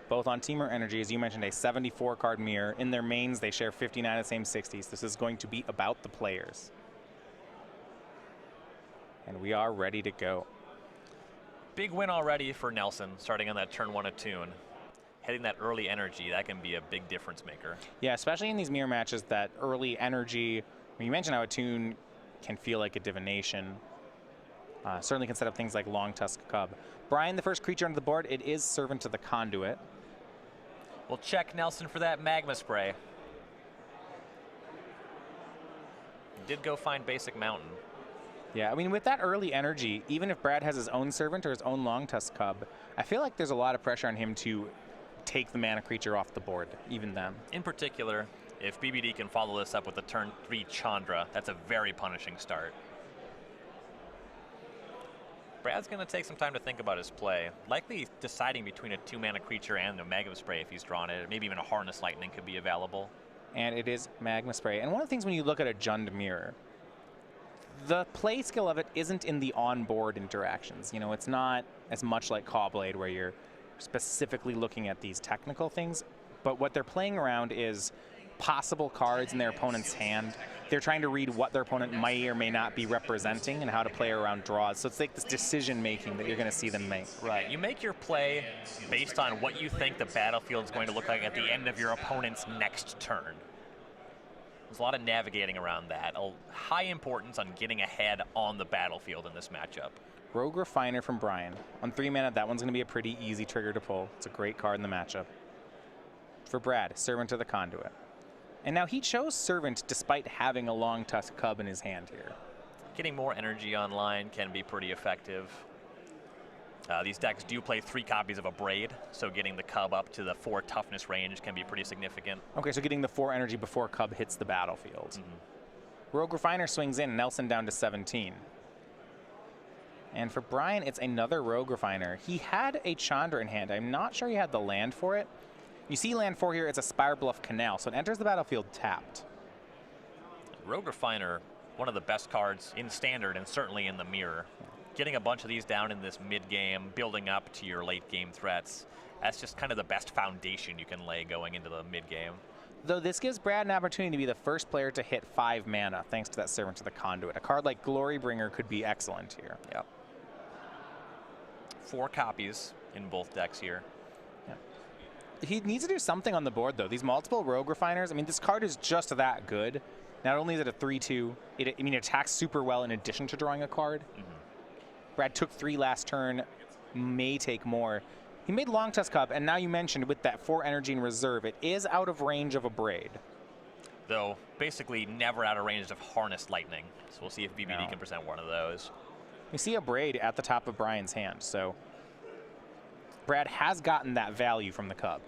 both on Teamer Energy, as you mentioned, a 74-card mirror. In their mains, they share 59 of the same 60s. This is going to be about the players. And we are ready to go. Big win already for Nelson, starting on that turn 1 attune. Hitting that early energy, that can be a big difference maker. Yeah, especially in these mirror matches, that early energy. You mentioned how attune can feel like a divination. Certainly can set up things like Long Tusk Cub. Brian, the first creature onto the board, it is Servant to the Conduit. We'll check Nelson for that Magma Spray. Did go find Basic Mountain. Yeah, I mean, with that early energy, even if Brad has his own Servant or his own Long Tusk Cub, I feel like there's a lot of pressure on him to take the mana creature off the board, even then. In particular, if BBD can follow this up with a turn 3 Chandra, that's a very punishing start. Brad's going to take some time to think about his play. Likely deciding between a 2-mana creature and a Magma Spray if he's drawn it. Maybe even a Harness Lightning could be available. And it is Magma Spray. And one of the things when you look at a Jund Mirror, the play skill of it isn't in the on-board interactions. You know, it's not as much like Cawblade where you're specifically looking at these technical things. But what they're playing around is possible cards in their opponent's hand. They're trying to read what their opponent may or may not be representing and how to play around draws. So it's like this decision-making that you're going to see them make. Right. You make your play based on what you think the battlefield is going to look like at the end of your opponent's next turn. There's a lot of navigating around that. A high importance on getting ahead on the battlefield in this matchup. Rogue Refiner from Brian. On 3 mana, that one's going to be a pretty easy trigger to pull. It's a great card in the matchup. For Brad, Servant to the Conduit. And now he chose Servant despite having a Long Tusk Cub in his hand here. Getting more energy online can be pretty effective. These decks do play 3 copies of a Braid, so getting the Cub up to the 4 toughness range can be pretty significant. Okay, so getting the 4 energy before Cub hits the battlefield. Mm-hmm. Rogue Refiner swings in, Nelson down to 17. And for Brian, it's another Rogue Refiner. He had a Chandra in hand. I'm not sure he had the land for it. You see land 4 here, it's a Spire Bluff Canal, so it enters the battlefield tapped. Rogue Refiner, one of the best cards in Standard and certainly in the Mirror. Getting a bunch of these down in this mid-game, building up to your late-game threats, that's just kind of the best foundation you can lay going into the mid-game. Though this gives Brad an opportunity to be the first player to hit 5 mana, thanks to that Servant to the Conduit. A card like Glorybringer could be excellent here. Yep. 4 copies in both decks here. He needs to do something on the board, though. These multiple Rogue Refiners, I mean, this card is just that good. Not only is it a 3-2, it attacks super well in addition to drawing a card. Mm-hmm. Brad took 3 last turn, may take more. He made Long Tusk Cub, and now you mentioned with that 4 energy in reserve, it is out of range of a Braid. Though, basically never out of range of Harness Lightning. So we'll see if BBD can present one of those. We see a Braid at the top of Brian's hand, so Brad has gotten that value from the Cub.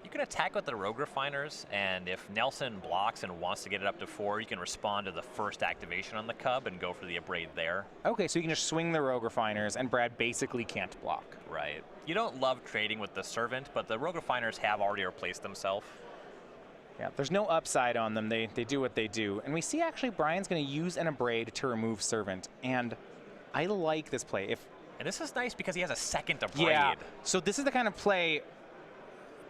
You can attack with the Rogue Refiners, and if Nelson blocks and wants to get it up to 4, you can respond to the first activation on the Cub and go for the Abrade there. Okay, so you can just swing the Rogue Refiners, and Brad basically can't block. Right. You don't love trading with the Servant, but the Rogue Refiners have already replaced themselves. Yeah, there's no upside on them. They do what they do. And we see actually Brian's going to use an Abrade to remove Servant, and I like this play. And this is nice because he has a second Abrade. Yeah, so this is the kind of play.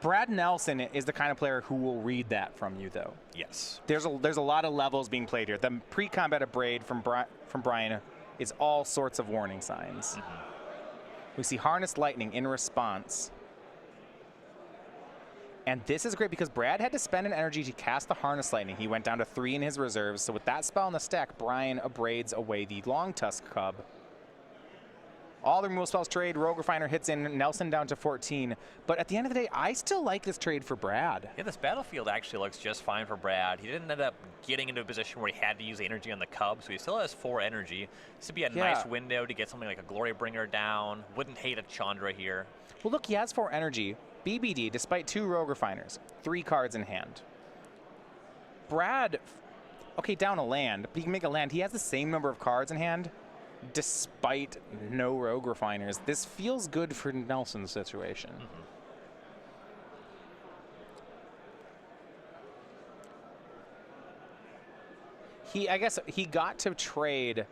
Brad Nelson is the kind of player who will read that from you, though. Yes. There's a lot of levels being played here. The pre-combat Abrade from Brian is all sorts of warning signs. Mm-hmm. We see Harness Lightning in response. And this is great because Brad had to spend an energy to cast the Harness Lightning. He went down to 3 in his reserves. So with that spell in the stack, Brian abrades away the Long Tusk Cub. All the removal spells trade, Rogue Refiner hits in, Nelson down to 14. But at the end of the day, I still like this trade for Brad. Yeah, this battlefield actually looks just fine for Brad. He didn't end up getting into a position where he had to use energy on the Cub, so he still has 4 energy. This would be a nice window to get something like a Glorybringer down. Wouldn't hate a Chandra here. Well, look, he has 4 energy. BBD, despite 2 Rogue Refiners, 3 cards in hand. Brad, okay, down a land, but he can make a land. He has the same number of cards in hand, despite no Rogue Refiners. This feels good for Nelson's situation. Mm-hmm. I guess he got to trade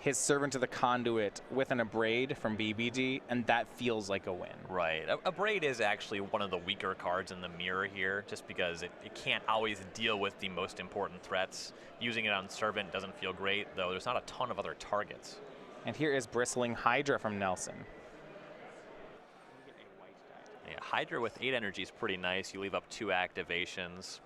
his Servant of the Conduit with an Abrade from BBD, and that feels like a win. Right. Abrade is actually one of the weaker cards in the mirror here, just because it can't always deal with the most important threats. Using it on Servant doesn't feel great, though there's not a ton of other targets. And here is Bristling Hydra from Nelson. Yeah, Hydra with 8 energy is pretty nice. You leave up 2 activations.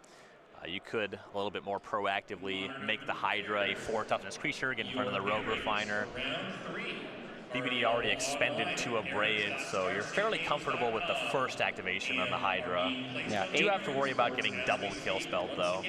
You could a little bit more proactively make the Hydra a 4 toughness creature, get in front of the Rogue Refiner. BBD already expended 2 Abrades, so you're fairly comfortable with the first activation on the Hydra. Yeah, You do have to worry about getting double kill spelled, though.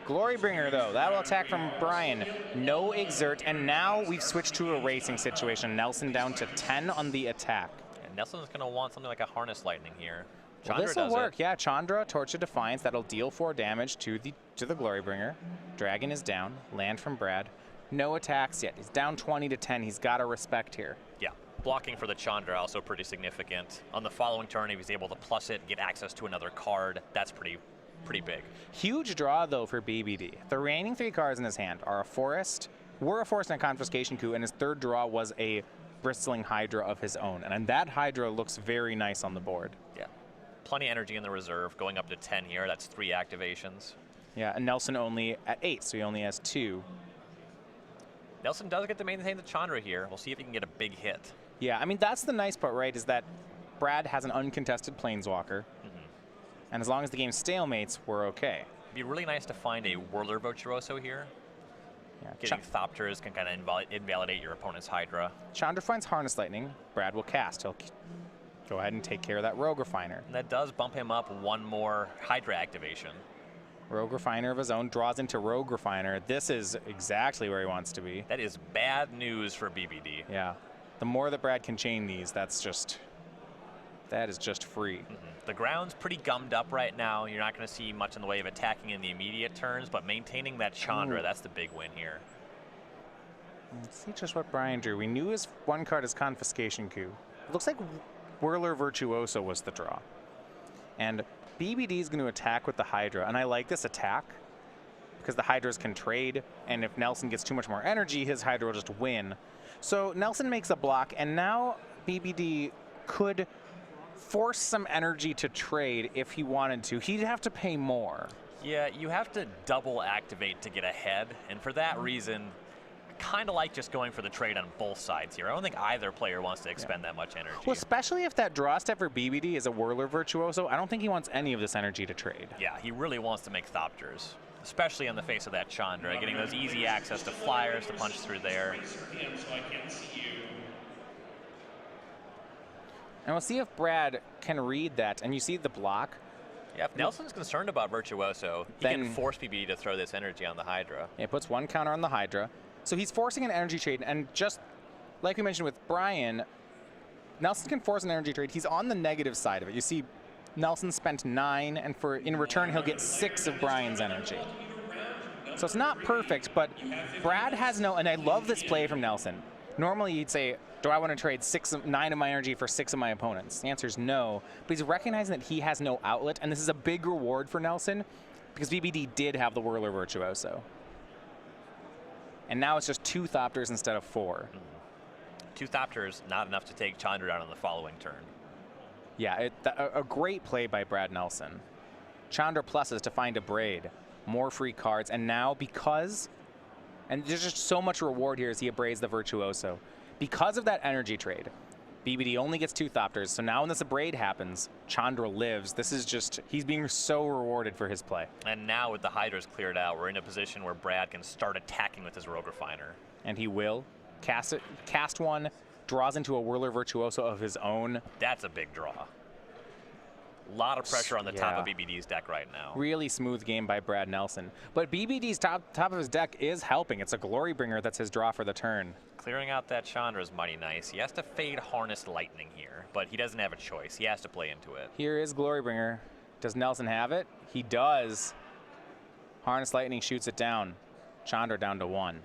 Glorybringer, though, that will attack from Brian. No exert, and now we've switched to a racing situation. Nelson down to 10 on the attack. And Nelson's going to want something like a Harness Lightning here. Well, this will work, yeah. Chandra, Torch of Defiance, that'll deal 4 damage to the Glorybringer. Dragon is down, land from Brad. No attacks yet. He's down 20 to 10. He's got to respect here. Yeah, blocking for the Chandra also pretty significant. On the following turn, if he's able to plus it, get access to another card, that's pretty big. Huge draw, though, for BBD. The remaining 3 cards in his hand are a Forest, and a Confiscation Coup, and his third draw was a Bristling Hydra of his own. And that Hydra looks very nice on the board. Yeah. Plenty of energy in the reserve, going up to 10 here. That's 3 activations. Yeah, and Nelson only at 8, so he only has 2. Nelson does get to maintain the Chandra here. We'll see if he can get a big hit. Yeah, I mean, that's the nice part, right, is that Brad has an uncontested Planeswalker, and as long as the game stalemates, we're okay. It'd be really nice to find a Whirler Virtuoso here. Yeah, Getting Thopters can kind of invalidate your opponent's Hydra. Chandra finds Harness Lightning. Brad will cast. He'll go ahead and take care of that Rogue Refiner. And that does bump him up 1 more Hydra activation. Rogue Refiner of his own draws into Rogue Refiner. This is exactly where he wants to be. That is bad news for BBD. Yeah. The more that Brad can chain these, that is just free. The ground's pretty gummed up right now. You're not going to see much in the way of attacking in the immediate turns, but maintaining that Chandra, that's the big win here. Let's see just what Brian drew. We knew his 1 card is Confiscation Coup. It looks like Whirler Virtuoso was the draw. And BBD is going to attack with the Hydra, and I like this attack because the Hydras can trade, and if Nelson gets too much more energy, his Hydra will just win. So Nelson makes a block, and now BBD could force some energy to trade if he wanted to. He'd have to pay more. Yeah, you have to double activate to get ahead, and for that reason, I kind of like just going for the trade on both sides here. I don't think either player wants to expend that much energy. Well, especially if that draw step for BBD is a Whirler Virtuoso, I don't think he wants any of this energy to trade. Yeah, he really wants to make Thopters, especially in the face of that Chandra, getting those easy access to flyers to punch through there. And we'll see if Brad can read that. And you see the block. Yeah, if Nelson's concerned about Virtuoso, he can force BBD to throw this energy on the Hydra. It puts 1 counter on the Hydra. So he's forcing an energy trade. And just like we mentioned with Brian, Nelson can force an energy trade. He's on the negative side of it. You see Nelson spent 9, and in return, he'll get 6 of Brian's energy. So it's not perfect, but Brad has no, and I love this play from Nelson. Normally you'd say, do I want to trade 9 of my energy for 6 of my opponents? The answer is no, but he's recognizing that he has no outlet, and this is a big reward for Nelson because BBD did have the Whirler Virtuoso. And now it's just 2 Thopters instead of 4. 2 Thopters, not enough to take Chandra down on the following turn. Yeah, a great play by Brad Nelson. Chandra pluses to find Abrade, more free cards, and now and there's just so much reward here as he abrades the Virtuoso. Because of that energy trade, BBD only gets 2 Thopters, so now when this Abrade happens, Chandra lives. This is just, he's being so rewarded for his play. And now with the Hydras cleared out, we're in a position where Brad can start attacking with his Rogue Refiner. And he will. Cast 1, draws into a Whirler Virtuoso of his own. That's a big draw. A lot of pressure on the top of BBD's deck right now. Really smooth game by Brad Nelson. But BBD's top of his deck is helping. It's a Glorybringer that's his draw for the turn. Clearing out that Chandra is mighty nice. He has to fade Harness Lightning here, but he doesn't have a choice. He has to play into it. Here is Glorybringer. Does Nelson have it? He does. Harness Lightning shoots it down. Chandra down to 1.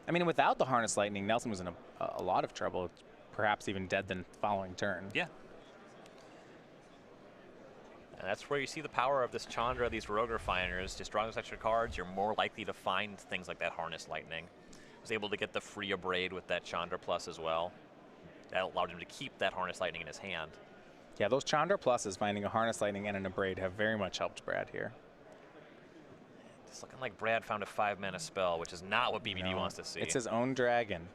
I mean, without the Harness Lightning, Nelson was in a lot of trouble, perhaps even dead the following turn. Yeah. And that's where you see the power of this Chandra, these Rogue Refiners. Just drawing those extra cards, you're more likely to find things like that Harness Lightning. Was able to get the free Abrade with that Chandra Plus as well. That allowed him to keep that Harness Lightning in his hand. Yeah, those Chandra Pluses, finding a Harness Lightning and an Abrade, have very much helped Brad here. It's looking like Brad found a 5-mana spell, which is not what BBD wants to see. It's his own dragon.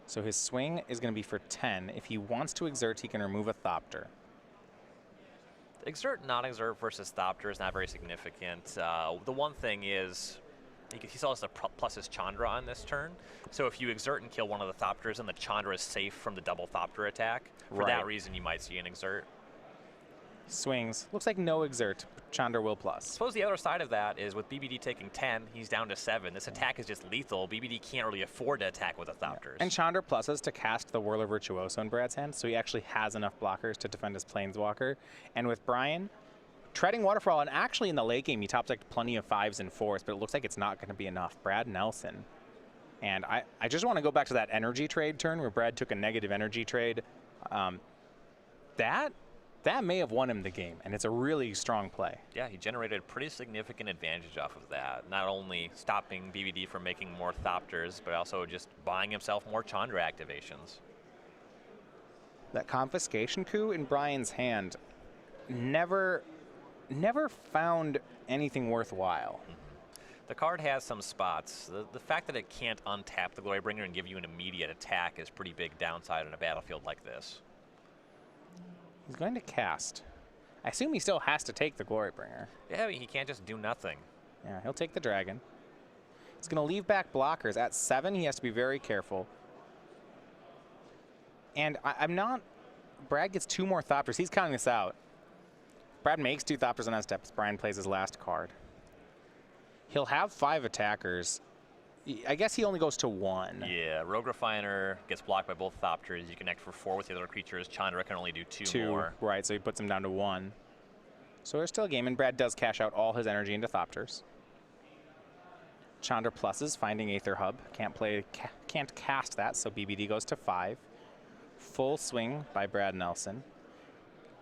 So his swing is going to be for 10. If he wants to exert, he can remove a Thopter. Exert, non-exert versus Thopter is not very significant. The one thing is, he still has to plus his Chandra on this turn. So if you exert and kill one of the Thopters and the Chandra is safe from the double Thopter attack, for that reason you might see an exert. Swings. Looks like no exert. Chandra will plus. I suppose the other side of that is with BBD taking 10, he's down to 7. This attack is just lethal. BBD can't really afford to attack with the Thopters. And Chandra pluses to cast the Whirler Virtuoso in Brad's hand, so he actually has enough blockers to defend his Planeswalker. And with Brian, treading Waterfall, and actually in the late game, he top decked plenty of 5s and 4s, but it looks like it's not going to be enough. Brad Nelson. And I just want to go back to that energy trade turn where Brad took a negative energy trade. That may have won him the game, and it's a really strong play. Yeah, he generated pretty significant advantage off of that. Not only stopping BBD from making more Thopters, but also just buying himself more Chandra activations. That Confiscation coup in Brian's hand never found anything worthwhile. The card has some spots. The fact that it can't untap the Glorybringer and give you an immediate attack is pretty big downside on a battlefield like this. He's going to cast. I assume he still has to take the Glorybringer. Yeah, he can't just do nothing. Yeah, he'll take the dragon. He's going to leave back blockers. At 7, he has to be very careful. And I'm not... Brad gets 2 more Thopters. He's counting this out. Brad makes 2 Thopters on that step as Brian plays his last card. He'll have 5 attackers. I guess he only goes to 1. Yeah, Rogue Refiner gets blocked by both Thopters. You connect for 4 with the other creatures. Chandra can only do 2 more. Right, so he puts him down to 1. So there's still a game, and Brad does cash out all his energy into Thopters. Chandra pluses, finding Aether Hub. Can't cast that, so BBD goes to 5. Full swing by Brad Nelson.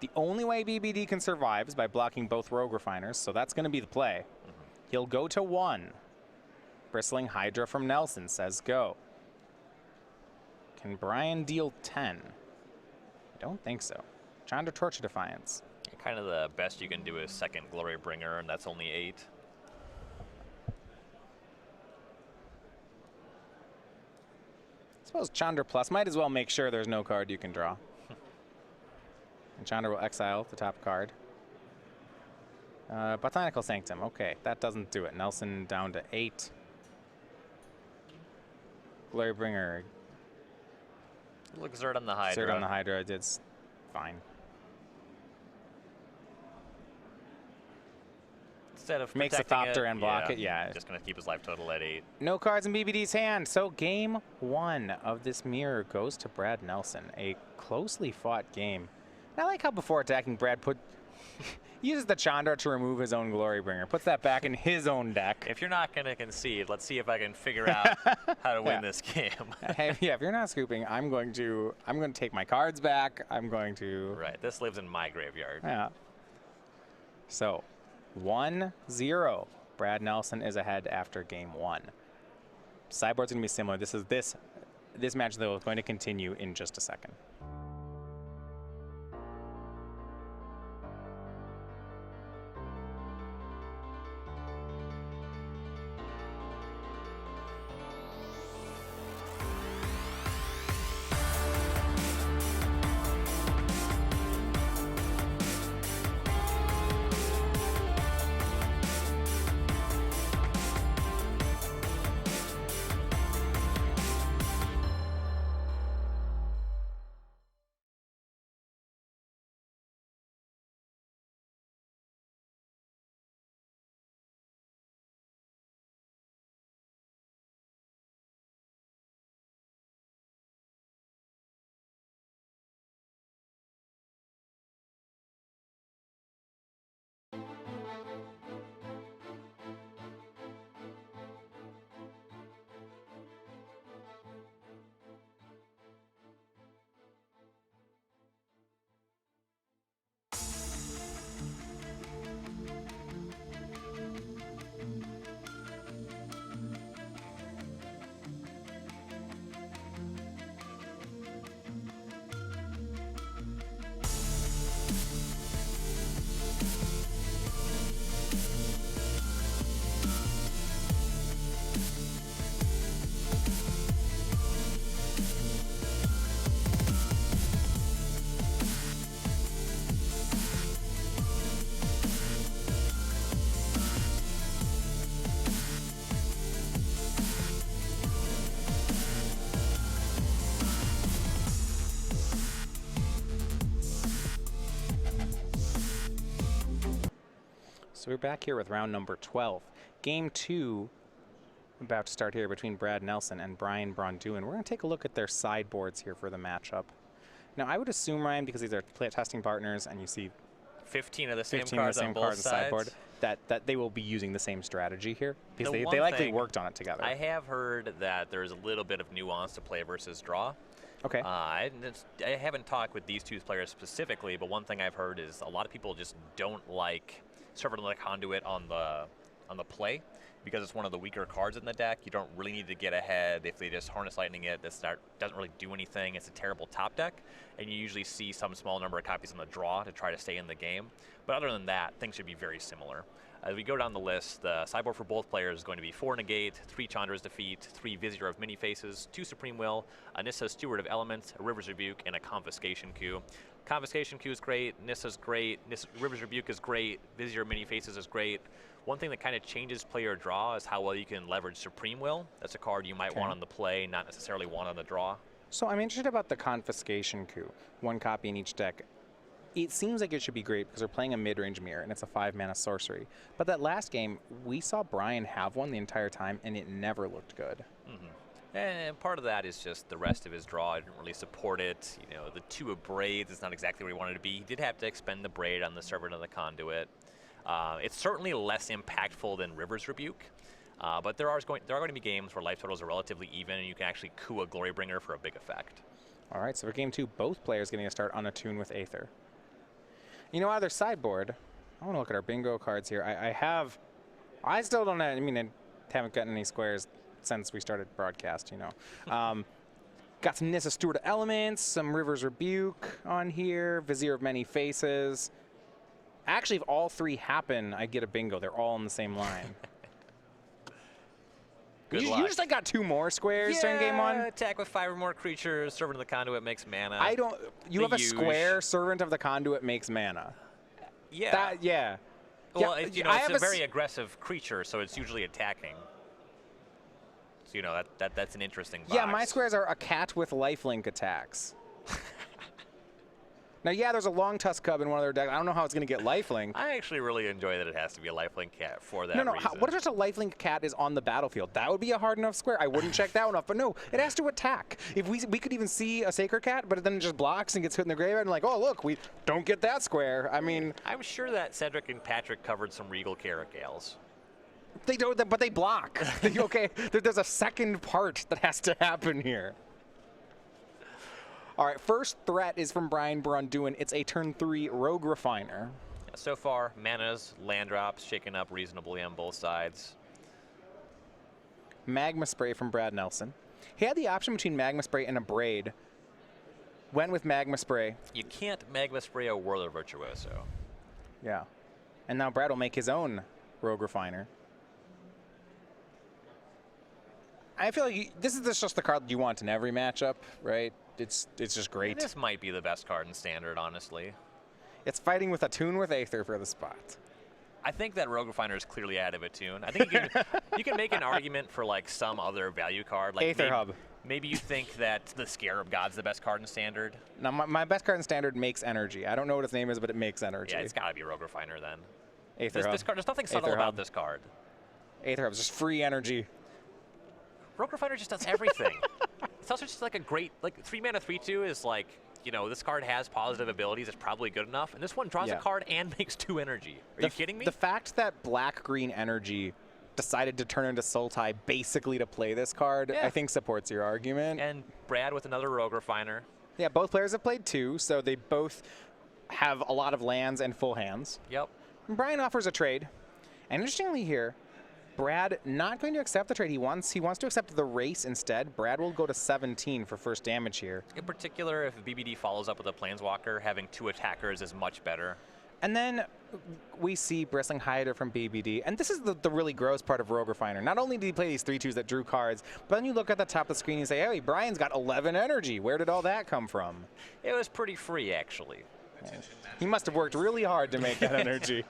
The only way BBD can survive is by blocking both Rogue Refiners, so that's going to be the play. He'll go to 1. Bristling Hydra from Nelson says go. Can Brian deal 10? I don't think so. Chandra Torch of Defiance. Kind of the best you can do is second Glorybringer, and that's only 8. I suppose Chandra Plus might as well make sure there's no card you can draw. And Chandra will exile the top card. Botanical Sanctum. Okay, that doesn't do it. Nelson down to 8. Glorybringer. Exert on the Hydra. Exert on the Hydra. It's fine. Instead of makes a Thopter and block it, yeah. Just going to keep his life total at 8. No cards in BBD's hand. So game 1 of this mirror goes to Brad Nelson. A closely fought game. And I like how before attacking, Brad uses the Chandra to remove his own Glorybringer. Puts that back in his own deck. If you're not going to concede, let's see if I can figure out how to win this game. Hey, yeah, if you're not scooping, I'm going to take my cards back. I'm going to... Right, this lives in my graveyard. Yeah. So, 1-0. Brad Nelson is ahead after game 1. Sideboard's going to be similar. This match, though, is going to continue in just a second. So we're back here with round number 12. Game 2 about to start here between Brad Nelson and Brian Braun-Duin. We're going to take a look at their sideboards here for the matchup. Now, I would assume, Ryan, because these are testing partners and you see 15 of the same cards on both sides, sideboard, that they will be using the same strategy here because they likely worked on it together. I have heard that there's a little bit of nuance to play versus draw. Okay. I haven't talked with these two players specifically, but one thing I've heard is a lot of people just don't like Servant of the Conduit on the play because it's one of the weaker cards in the deck. You don't really need to get ahead. If they just Harness Lightning it, doesn't really do anything. It's a terrible top deck, and you usually see some small number of copies on the draw to try to stay in the game. But other than that, things should be very similar. As we go down the list, the sideboard for both players is going to be 4 Negate, 3 Chandra's Defeat, 3 Vizier of Many Faces, 2 Supreme Will, a Nissa Steward of Elements, a River's Rebuke, and a Confiscation Coup. Confiscation Coup is great, Nissa's great, River's Rebuke is great, Vizier of Many Faces is great. One thing that kind of changes player draw is how well you can leverage Supreme Will. That's a card you might want on the play, not necessarily want on the draw. So I'm interested about the Confiscation Coup. 1 copy in each deck. It seems like it should be great because they're playing a mid-range mirror, and it's a 5-mana sorcery. But that last game, we saw Brian have one the entire time, and it never looked good. And part of that is just the rest of his draw. I didn't really support it. You know, the 2 of Braids is not exactly where he wanted to be. He did have to expend the Braid on the Servant of the Conduit. It's certainly less impactful than River's Rebuke. But there are going to be games where life totals are relatively even, and you can actually coup a Glorybringer for a big effect. All right, so for game 2, both players getting a start on a tune with Aether. You know, either sideboard, I want to look at our bingo cards here. I still don't have, I haven't gotten any squares since we started broadcast, you know. Got some Nissa Steward of Elements, some River's Rebuke on here, Vizier of Many Faces. Actually, if all 3 happen, I get a bingo. They're all in the same line. Good you luck. just got 2 more squares during game 1? Attack with 5 or more creatures. Servant of the Conduit makes mana. You have a square. Servant of the Conduit makes mana. Yeah. Yeah. Well, it's a very aggressive creature, so it's usually attacking. So, you know, that's an interesting box. Yeah, my squares are a cat with lifelink attacks. Now, yeah, there's a long tusk cub in one of their decks. I don't know how it's going to get lifelink. I actually really enjoy that it has to be a lifelink cat for that No, reason. what if just a lifelink cat is on the battlefield? That would be a hard enough square. I wouldn't check that one off. But no, it has to attack. If we could even see a Sacred Cat, but then it just blocks and gets hit in the graveyard, and like, oh, look, we don't get that square. I mean, I'm sure that Cedric and Patrick covered some Regal Caracales. They don't, but they block. Okay, there's a second part that has to happen here. All right, first threat is from Brian Braun-Duin. It's a turn 3 Rogue Refiner. Yeah, so far, manas, land drops, shaken up reasonably on both sides. Magma Spray from Brad Nelson. He had the option between Magma Spray and a Braid. Went with Magma Spray. You can't Magma Spray a Whirler Virtuoso. Yeah. And now Brad will make his own Rogue Refiner. I feel like this is just the card that you want in every matchup, right? It's just great. This might be the best card in Standard, honestly. It's fighting with a tune with Aether for the spot. I think that Rogue Refiner is clearly out of a tune. I think you can make an argument for like some other value card. Like Aether Hub. Maybe you think that the Scarab God's the best card in Standard. Now, my best card in Standard makes energy. I don't know what its name is, but it makes energy. Yeah, it's got to be Rogue Refiner then. Aether Hub. This card, there's nothing subtle about this card. Aether Hub is just free energy. Rogue Refiner just does everything. It's also just like a great, like 3 mana 3/2 is like, you know, this card has positive abilities. It's probably good enough. And this one draws a card and makes 2 energy. Are you kidding me? The fact that black-green energy decided to turn into Sultai basically to play this card, I think supports your argument. And Brad with another Rogue Refiner. Yeah, both players have played 2, so they both have a lot of lands and full hands. Yep. And Brian offers a trade. And interestingly here, Brad not going to accept the trade. He wants to accept the race instead. Brad will go to 17 for first damage here. In particular, if BBD follows up with a Planeswalker, having 2 attackers is much better. And then we see Bristling Hyder from BBD. And this is the really gross part of Rogue Refiner. Not only did he play these 3/2s that drew cards, but then you look at the top of the screen and say, hey, Brian's got 11 energy. Where did all that come from? It was pretty free, actually. Yeah. He must have worked really hard to make that energy.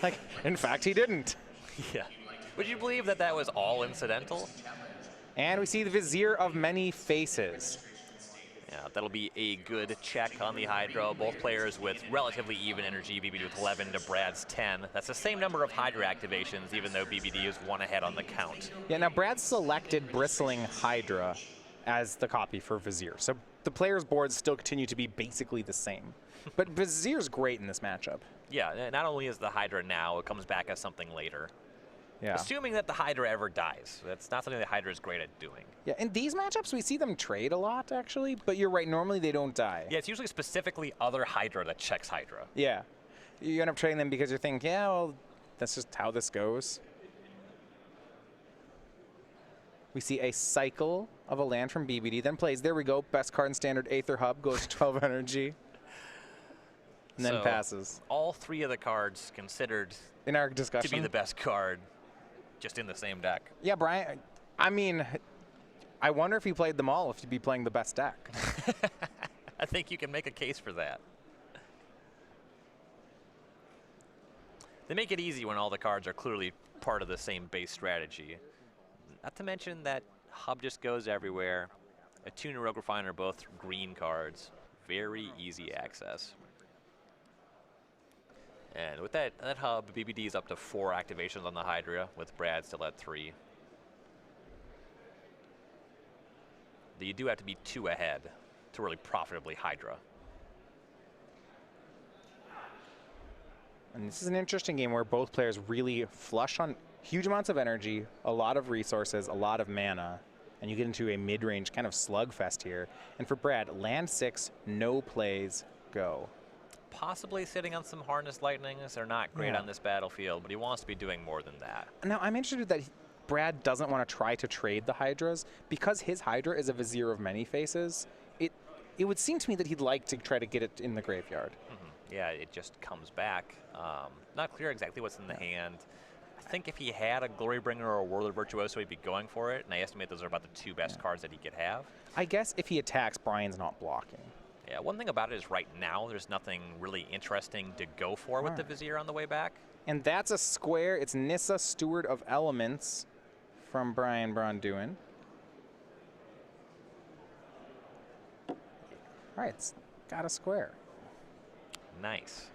Like, in fact, he didn't. Yeah. Would you believe that that was all incidental? And we see the Vizier of Many Faces. Yeah, that'll be a good check on the Hydra. Both players with relatively even energy, BBD with 11 to Brad's 10. That's the same number of Hydra activations, even though BBD is one ahead on the count. Yeah, now Brad selected Bristling Hydra as the copy for Vizier. So the players' boards still continue to be basically the same. But Vizier's great in this matchup. Yeah, not only is the Hydra now, it comes back as something later. Yeah. Assuming that the Hydra ever dies. That's not something the Hydra is great at doing. Yeah, in these matchups, we see them trade a lot, actually. But you're right, normally they don't die. Yeah, it's usually specifically other Hydra that checks Hydra. Yeah. You end up trading them because you're thinking, yeah, well, that's just how this goes. We see a cycle of a land from BBD, then plays. There we go. Best card in standard, Aether Hub, goes 12 energy. And then passes. All three of the cards considered in our discussion to be the best card, just in the same deck. Yeah, Brian, I mean, I wonder if he played them all, if he'd be playing the best deck. I think you can make a case for that. They make it easy when all the cards are clearly part of the same base strategy. Not to mention that Hub just goes everywhere. Attune and Rogue Refiner are both green cards. Very easy access. And with that Hub, BBD is up to 4 activations on the Hydra, with Brad still at 3. But you do have to be 2 ahead to really profitably Hydra. And this is an interesting game where both players really flush on huge amounts of energy, a lot of resources, a lot of mana, and you get into a mid-range kind of slugfest here. And for Brad, land 6, no plays, go. Possibly sitting on some Harness Lightnings. They're not great on this battlefield, but he wants to be doing more than that. Now, I'm interested that Brad doesn't want to try to trade the Hydras. Because his Hydra is a Vizier of many faces, it would seem to me that he'd like to try to get it in the graveyard. Mm-hmm. Yeah, it just comes back. Not clear exactly what's in the hand. I think if he had a Glorybringer or a Whirler Virtuoso, he'd be going for it, and I estimate those are about the 2 best cards that he could have. I guess if he attacks, Brian's not blocking. Yeah, one thing about it is right now there's nothing really interesting to go for with the Vizier on the way back. And that's a square. It's Nissa, Steward of Elements from Braun-Duin. All right, it's got a square. Nice.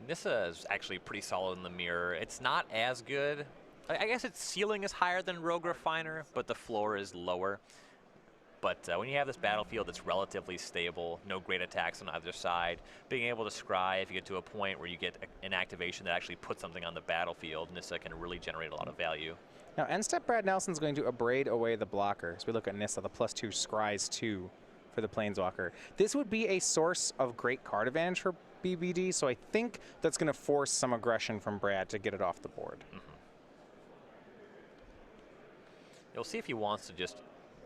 Nissa is actually pretty solid in the mirror. It's not as good. I guess its ceiling is higher than Rogue Refiner, but the floor is lower. But when you have this battlefield that's relatively stable, no great attacks on either side, being able to scry if you get to a point where you get an activation that actually puts something on the battlefield, Nissa can really generate a lot of value. Now, end step Brad Nelson's going to abrade away the blocker. So we look at Nissa, the +2 scries 2 for the Planeswalker. This would be a source of great card advantage for BBD, so I think that's going to force some aggression from Brad to get it off the board. Mm-hmm. You'll see if he wants to just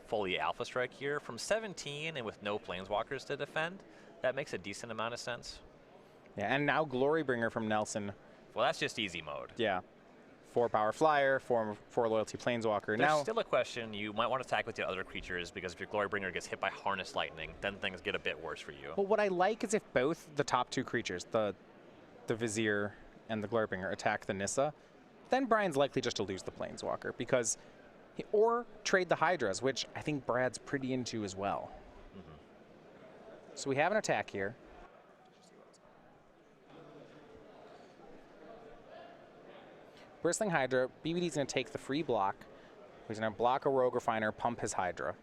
fully Alpha Strike here. From 17 and with no Planeswalkers to defend, that makes a decent amount of sense. Yeah, and now Glorybringer from Nelson. Well, that's just easy mode. Yeah. 4 power flyer, 4 loyalty Planeswalker. There's still a question. You might want to attack with your other creatures, because if your Glorybringer gets hit by Harness Lightning, then things get a bit worse for you. Well, what I like is if both the top 2 creatures, the Vizier and the Glorybringer, attack the Nissa, then Brian's likely just to lose the Planeswalker, because or trade the Hydras, which I think Brad's pretty into as well. Mm-hmm. So we have an attack here. Bristling Hydra, BBD's going to take the free block. He's going to block a Rogue Refiner, pump his Hydra.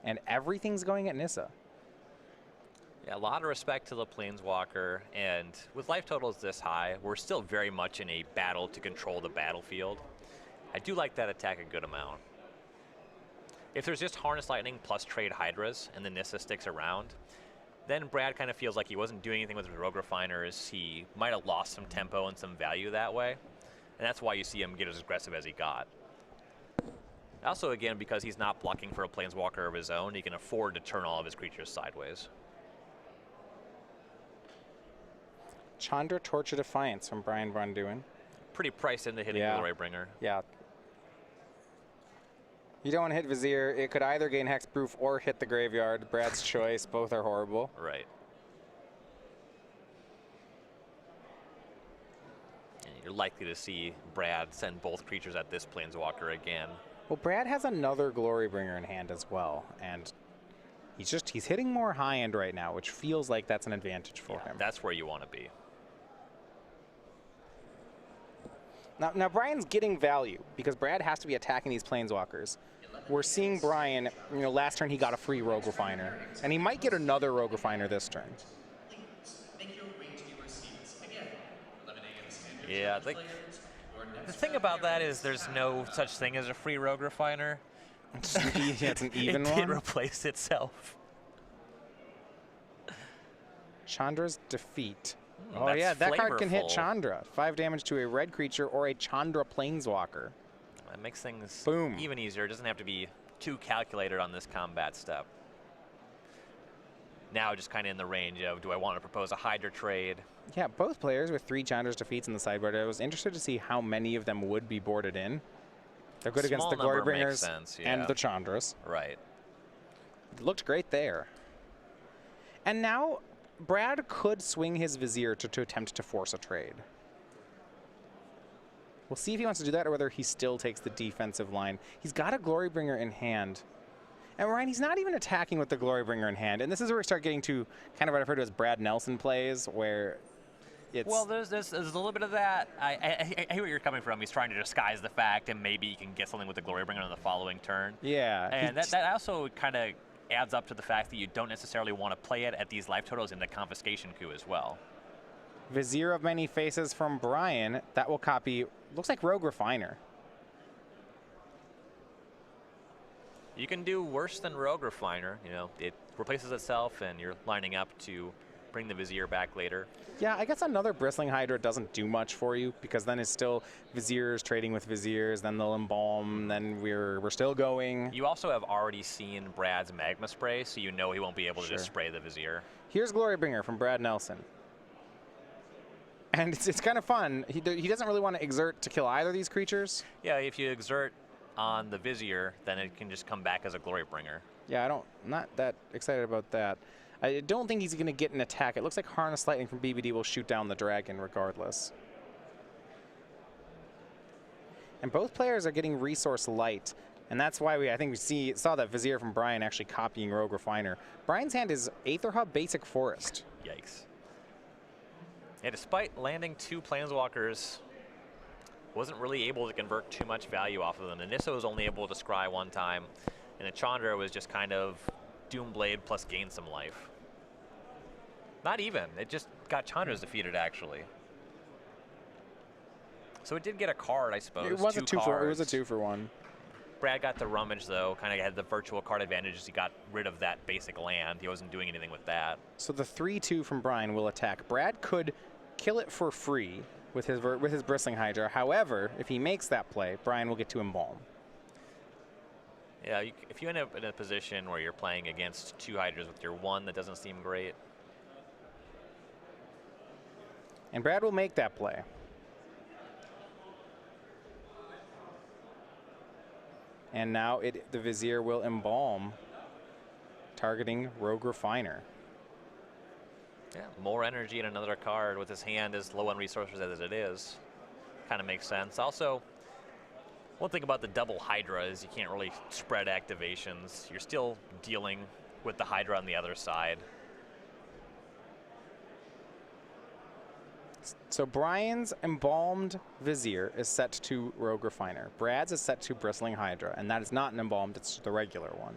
And everything's going at Nissa. Yeah, a lot of respect to the Planeswalker, and with life totals this high, we're still very much in a battle to control the battlefield. I do like that attack a good amount. If there's just Harness Lightning plus trade Hydras and the Nissa sticks around, then Brad kind of feels like he wasn't doing anything with his Rogue Refiners. He might have lost some tempo and some value that way, and that's why you see him get as aggressive as he got. Also, again, because he's not blocking for a Planeswalker of his own, he can afford to turn all of his creatures sideways. Chandra Torch of Defiance from Braun-Duin. Pretty priced into hitting the Glorybringer. Yeah. You don't want to hit Vizier. It could either gain Hexproof or hit the graveyard. Brad's choice. Both are horrible. Right. And you're you're likely to see Brad send both creatures at this Planeswalker again. Well, Brad has another Glorybringer in hand as well, and he's hitting more high end right now, which feels like that's an advantage for him. That's where you want to be. Now Brian's getting value because Brad has to be attacking these Planeswalkers. We're seeing Brian, last turn he got a free Rogue Refiner, and he might get another Rogue Refiner this turn. Yeah, the thing about that is there's no such thing as a free Rogue Refiner. It's an even it one. It replaced itself. Chandra's Defeat. Oh yeah, that card can hit flavorful. Chandra. 5 damage to a red creature or a Chandra Planeswalker. That makes things Boom. even easier. It doesn't have to be too calculated on this combat step. Now just kind of in the range of, do I want to propose a Hydra trade? Yeah, both players with 3 Chandra's Defeats in the sideboard. I was interested to see how many of them would be boarded in. They're good against the Glorybringers and the Chandras. Right. It looked great there. And now Brad could swing his Vizier to attempt to force a trade. We'll see if he wants to do that or whether he still takes the defensive line. He's got a Glorybringer in hand. And Ryan, he's not even attacking with the Glorybringer in hand. And this is where we start getting to kind of what I've heard as Brad Nelson plays, where it's... Well, there's a little bit of that. I hear where you're coming from. He's trying to disguise the fact, and maybe he can get something with the Glorybringer on the following turn. Yeah. And that also kind of adds up to the fact that you don't necessarily want to play it at these life totals in the confiscation queue as well. Vizier of Many Faces from Brian. That will copy, looks like Rogue Refiner. You can do worse than Rogue Refiner. It replaces itself, and you're lining up to bring the Vizier back later. Yeah, I guess another Bristling Hydra doesn't do much for you because then it's still Viziers trading with Viziers, then they'll embalm, then we're still going. You also have already seen Brad's Magma Spray, so you know he won't be able to just spray the Vizier. Here's Glorybringer from Brad Nelson. And it's kind of fun. He doesn't really want to exert to kill either of these creatures. Yeah, if you exert on the Vizier, then it can just come back as a Glorybringer. Yeah, I'm not that excited about that. I don't think he's going to get an attack. It looks like Harness Lightning from BBD will shoot down the dragon regardless. And both players are getting Resource Light. And that's why I think we saw that Vizier from Brian actually copying Rogue Refiner. Brian's hand is Aether Hub Basic Forest. Yikes. Yeah, despite landing 2 Planeswalkers, wasn't really able to convert too much value off of them. The Nissa was only able to scry 1 time, and the Chandra was just kind of Doomblade plus gain some life. Not even. It just got Chandra's defeated, actually. So it did get a card, I suppose. It was a 2 for 1. Brad got the rummage, though. Kind of had the virtual card advantage as he got rid of that basic land. He wasn't doing anything with that. So the 3/2 from Brian will attack. Brad could kill it for free with his Bristling Hydra. However, if he makes that play, Brian will get to embalm. Yeah, if you end up in a position where you're playing against 2 Hydras with your 1, that doesn't seem great. And Brad will make that play. And now the Vizier will embalm, targeting Rogue Refiner. Yeah, more energy in another card with his hand as low on resources as it is. Kind of makes sense. Also, one thing about the double Hydra is you can't really spread activations. You're still dealing with the Hydra on the other side. So Brian's embalmed Vizier is set to Rogue Refiner. Brad's is set to Bristling Hydra, and that is not an embalmed, it's the regular one.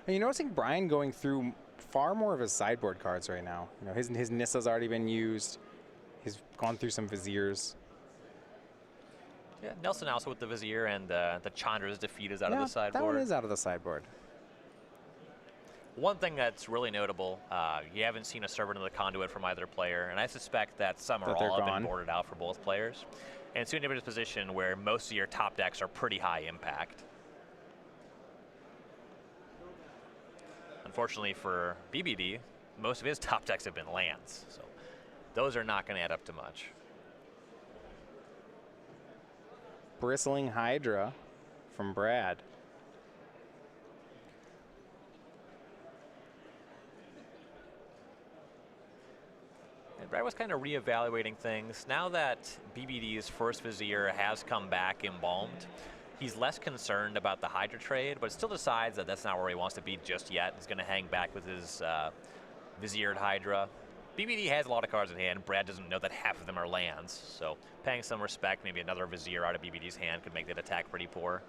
And you're noticing Brian going through far more of his sideboard cards right now. His Nissa's already been used. He's gone through some Viziers. Yeah, Nelson also with the Vizier, and the Chandra's defeat is out of the sideboard. That one is out of the sideboard. One thing that's really notable, you haven't seen a Servant of the Conduit from either player, and I suspect that some or all have been boarded out for both players. And soon you're in a position where most of your top decks are pretty high impact. Unfortunately for BBD, most of his top decks have been lands, so those are not going to add up to much. Bristling Hydra from Brad. Brad was kind of reevaluating things. Now that BBD's first Vizier has come back embalmed, he's less concerned about the Hydra trade, but still decides that that's not where he wants to be just yet. He's going to hang back with his Viziered Hydra. BBD has a lot of cards in hand. Brad doesn't know that half of them are lands, so paying some respect, maybe another Vizier out of BBD's hand could make that attack pretty poor.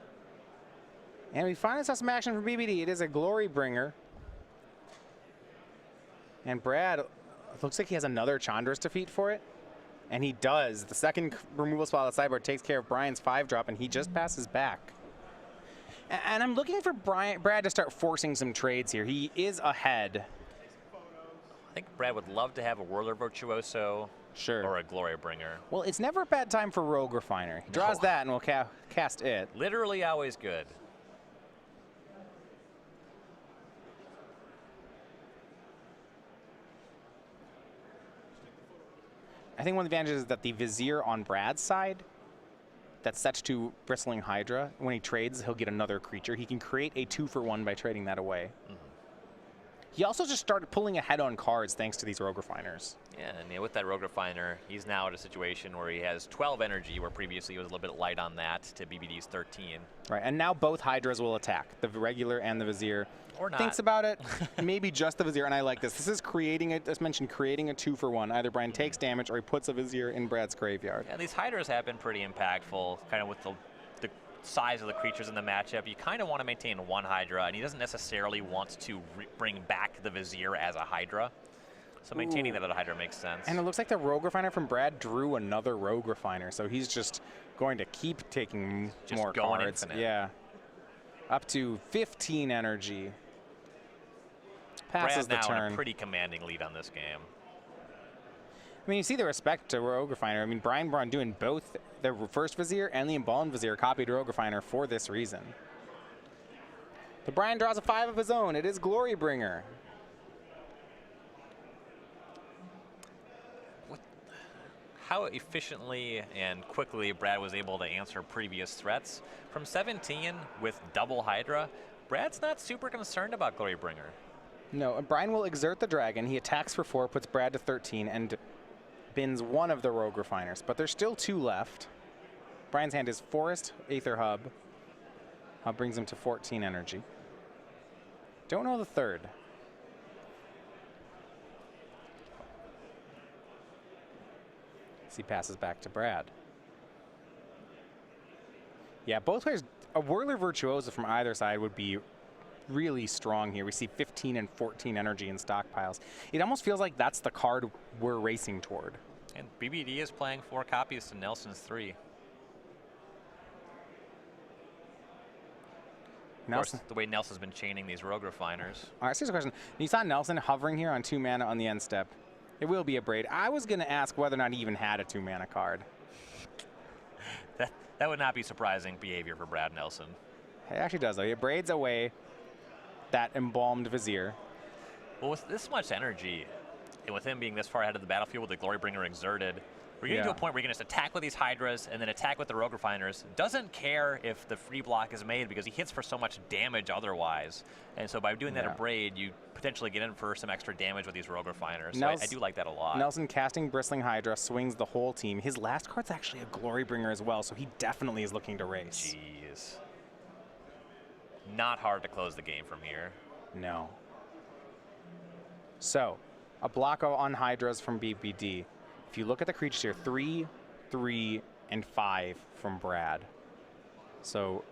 And we finally saw some action from BBD. It is a Glory Bringer. And Brad, it looks like he has another Chandra's Defeat for it. And he does. The second removal spell on the sideboard takes care of Brian's 5-drop, and he just passes back. And I'm looking for Brad to start forcing some trades here. He is ahead. I think Brad would love to have a Whirler Virtuoso or a Glory Bringer. Well, it's never a bad time for Rogue Refiner. He draws that and will cast it. Literally always good. I think one of the advantages is that the Vizier on Brad's side that's set to Bristling Hydra, when he trades, he'll get another creature. He can create a 2-for-1 by trading that away. He also just started pulling ahead on cards thanks to these Rogue Refiners. Yeah, and with that Rogue Refiner, he's now at a situation where he has 12 energy, where previously he was a little bit light on that, to BBD's 13. Right, and now both Hydras will attack, the regular and the Vizier. Or not. Thinks about it, maybe just the Vizier, and I like this. This is creating, as mentioned, creating a 2-for-1. Either Brian takes damage or he puts a Vizier in Brad's graveyard. Yeah, these Hydras have been pretty impactful, kind of with the size of the creatures in the matchup. You kind of want to maintain one Hydra, and he doesn't necessarily want to bring back the Vizier as a Hydra. So maintaining that at a Hydra makes sense. And it looks like the Rogue Refiner from Brad drew another Rogue Refiner, so he's just going to keep taking more cards. Infinite. Yeah. Up to 15 energy. Passes Brad the now turn. in a pretty commanding lead on this game. I mean, you see the respect to Rogue Refiner. I mean, Braun-Duin both the first Vizier and the Embalmed Vizier copied Rogue Refiner for this reason. But Brian draws a 5 of his own. It is Glory Bringer. How efficiently and quickly Brad was able to answer previous threats. From 17 with double Hydra, Brad's not super concerned about Glory Bringer. No, Brian will exert the dragon. He attacks for 4, puts Brad to 13, and bins one of the Rogue Refiners. But there's still 2 left. Brian's hand is Forest, Aether Hub. Hub brings him to 14 energy. Don't know the third. He passes back to Brad. Yeah, both players, a Whirler Virtuoso from either side would be really strong here. We see 15 and 14 energy in stockpiles. It almost feels like that's the card we're racing toward. And BBD is playing 4 copies to Nelson's 3. Nelson. Of course, the way Nelson's been chaining these Rogue Refiners. All right, here's a question. You saw Nelson hovering here on 2 mana on the end step. It will be a Braid. I was going to ask whether or not he even had a 2 mana card. That would not be surprising behavior for Brad Nelson. It actually does, though. He braids away that Embalmed Vizier. Well, with this much energy, and with him being this far ahead of the battlefield with the Glory Bringer exerted, we're getting to a point where you can just attack with these Hydras and then attack with the Rogue Refiners. Doesn't care if the free block is made because he hits for so much damage otherwise. And so by doing that a Braid, you potentially get in for some extra damage with these Rogue Refiners. So I do like that a lot. Nelson casting Bristling Hydra swings the whole team. His last card's actually a Glory Bringer as well, so he definitely is looking to race. Jeez. Not hard to close the game from here. No. So, a block on Hydras from BBD. If you look at the creatures here, 3, 3, and 5 from Brad. So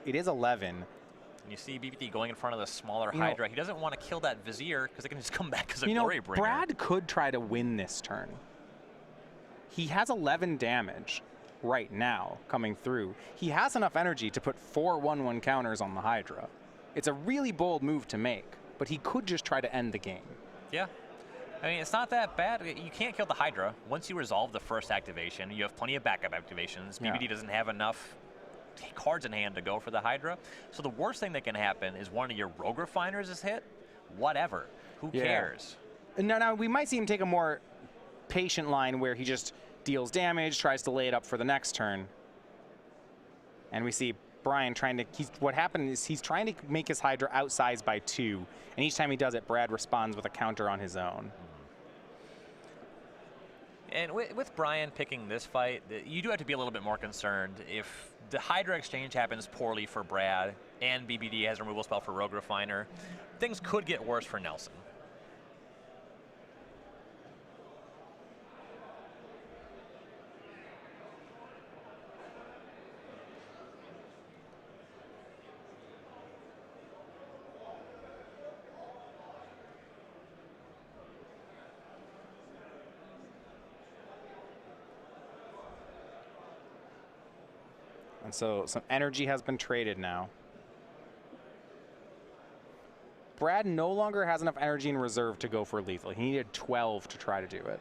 it is 11. And you see BBD going in front of the smaller Hydra. He doesn't want to kill that Vizier because it can just come back as a Glory Bringer. Brad could try to win this turn. He has 11 damage right now coming through. He has enough energy to put 4 1/1 counters on the Hydra. It's a really bold move to make, but he could just try to end the game. Yeah. I mean, it's not that bad. You can't kill the Hydra. Once you resolve the first activation, you have plenty of backup activations. BBD doesn't have enough cards in hand to go for the Hydra. So the worst thing that can happen is one of your Rogue Refiners is hit. Whatever. Who cares? Now, we might see him take a more patient line where he just deals damage, tries to lay it up for the next turn. And we see Brian trying to, what happened is he's trying to make his Hydra outsized by 2. And each time he does it, Brad responds with a counter on his own. And with Brian picking this fight, you do have to be a little bit more concerned. If the Hydra exchange happens poorly for Brad and BBD has a removal spell for Rogue Refiner, things could get worse for Nelson. And so some energy has been traded now. Brad no longer has enough energy in reserve to go for lethal. He needed 12 to try to do it.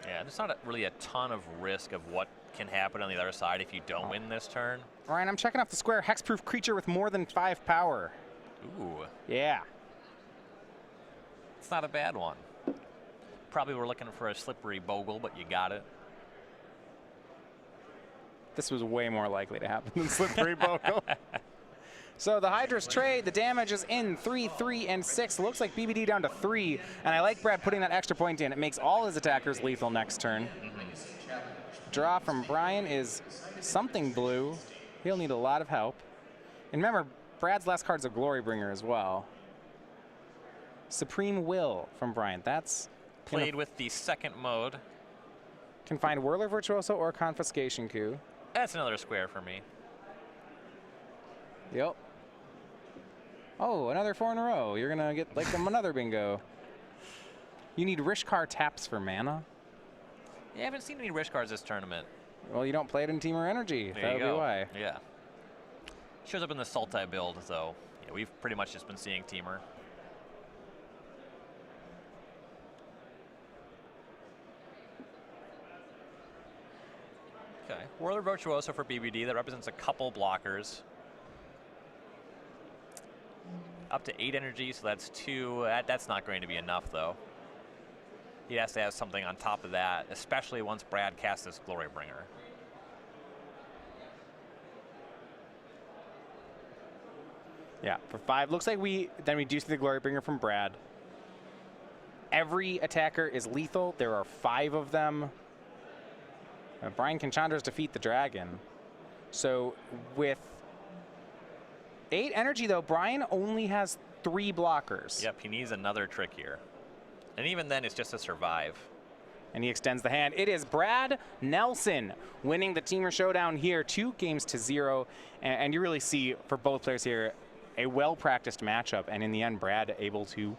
Yeah, there's not really a ton of risk of what can happen on the other side if you don't win this turn. Ryan, I'm checking off the square. Hexproof creature with more than 5 power. Ooh. Yeah. It's not a bad one. Probably were looking for a slippery Bogle, but you got it. This was way more likely to happen than slippery Bogle. So the Hydra's trade, the damage is in 3, 3, and 6. Looks like BBD down to 3. And I like Brad putting that extra point in. It makes all his attackers lethal next turn. Draw from Brian is something blue. He'll need a lot of help. And remember, Brad's last card's a Glorybringer as well. Supreme Will from Brian. That's played with the second mode. Can find Whirler Virtuoso or Confiscation Coup. That's another square for me. Yep. Oh, another 4 in a row. You're gonna get like another bingo. You need Rishkar taps for mana. Yeah, I haven't seen any Rishkars this tournament. Well, you don't play it in Teamer Energy. There That'll you go. be why. Yeah. Shows up in the Sultai build, though. Yeah, we've pretty much just been seeing Teamer. Okay. Whirler Virtuoso for BBD. That represents a couple blockers. Up to 8 energy, so that's 2. That's not going to be enough, though. He has to have something on top of that, especially once Brad casts this Glorybringer. Yeah, for 5. Looks like we do see the Glorybringer from Brad. Every attacker is lethal. There are 5 of them. Brian can Chandra's defeat the dragon. So with 8 energy, though, Brian only has 3 blockers. Yep, he needs another trick here. And even then, it's just to survive. And he extends the hand. It is Brad Nelson winning the Teamer Showdown here, 2-0. And you really see, for both players here, a well-practiced matchup. And in the end, Brad able to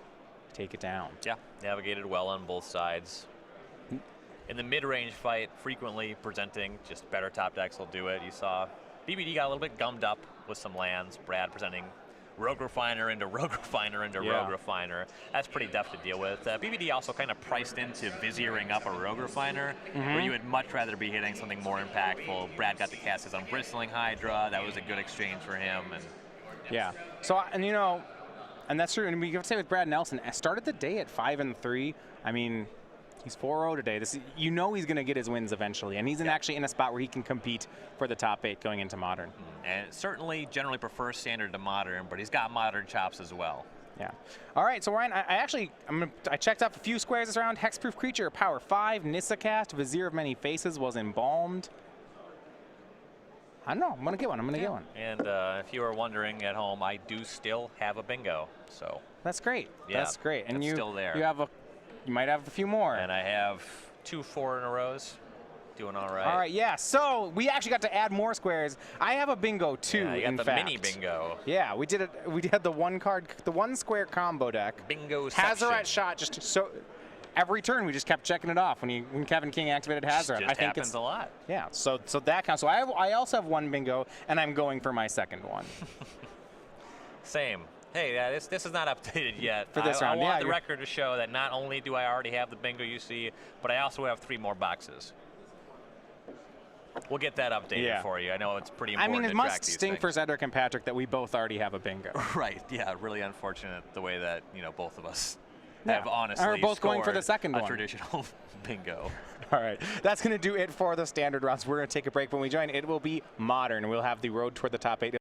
take it down. Yeah, navigated well on both sides. In the mid-range fight, frequently presenting just better top decks will do it. You saw BBD got a little bit gummed up with some lands. Brad presenting Rogue Refiner into Rogue Refiner into Rogue Refiner. That's pretty tough to deal with. BBD also kind of priced into Viziering up a Rogue Refiner, where you would much rather be hitting something more impactful. Brad got to cast his own Bristling Hydra. That was a good exchange for him. And yeah. So, and you know, and that's true. And we can say with Brad Nelson, I started the day at 5-3. I mean, he's 4-0 today. You know he's going to get his wins eventually, and he's actually in a spot where he can compete for the top 8 going into Modern. And certainly generally prefers Standard to Modern, but he's got Modern chops as well. Yeah. All right, so Ryan, I checked off a few squares this round. Hexproof Creature, Power 5, Nissa Cast, Vizier of Many Faces was embalmed. I don't know. I'm going to get one. And if you are wondering at home, I do still have a bingo. So that's great. Yeah, that's great. And it's still there. You might have a few more. And I have 2 4 in a rows. Doing all right. All right, yeah. So we actually got to add more squares. I have a bingo too. Yeah, you got in the fact. mini bingo. Yeah, we did it. We did the 1 square combo deck. Bingo Hazoret section. shot. Just so every turn we just kept checking it off when Kevin King activated Hazoret. I think happens a lot. Yeah. So that counts. So I also have 1 bingo, and I'm going for my second one. Same. Hey, this is not updated yet. For this round, I want the record to show that not only do I already have the bingo you see, but I also have 3 more boxes. We'll get that updated for you. I know it's pretty important. I mean, it to track must these sting things. for Cedric and Patrick that we both already have a bingo. Right. Yeah. Really unfortunate the way that both of us have honestly and we're both going for the second a one. traditional bingo. All right, that's going to do it for the standard rounds. We're going to take a break. When we join, it will be Modern. We'll have the road toward the top 8.